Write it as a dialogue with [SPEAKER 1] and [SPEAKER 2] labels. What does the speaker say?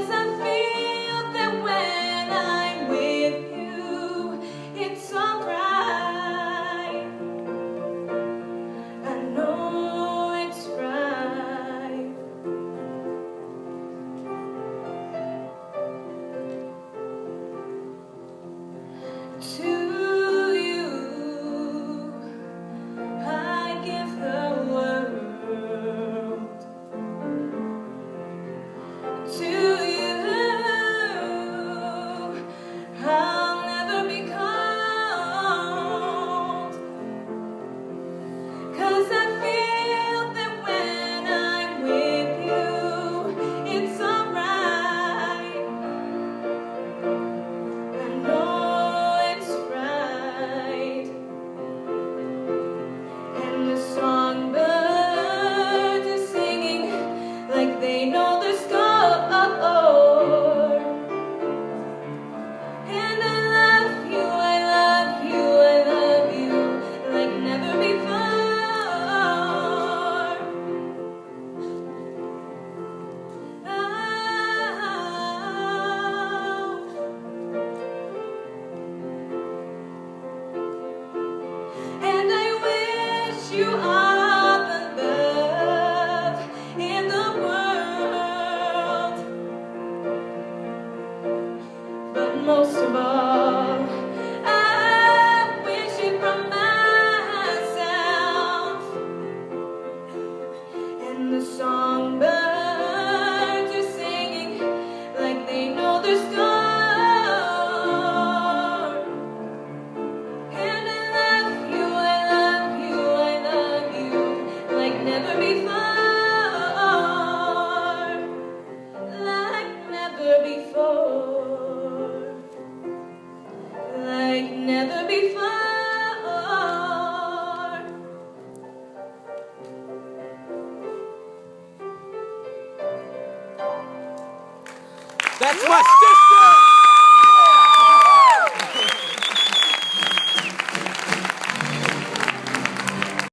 [SPEAKER 1] 'cause I feel that when I'm with you, it's alright. I know it's right. To you, I give the world. To you, I'll never be cold. 'Cause I feel that when I'm with you, it's alright. I know it's right. And the songbird is singing like they know the score. And I love you, I love you, I love you like never before. Oh. And I wish you all the love in the world. But most of all, I wish it from myself. And the songbirds are singing like they know their score. And I love you, I love you, I love you like never before. Like never before. Like never before.
[SPEAKER 2] That's my sister!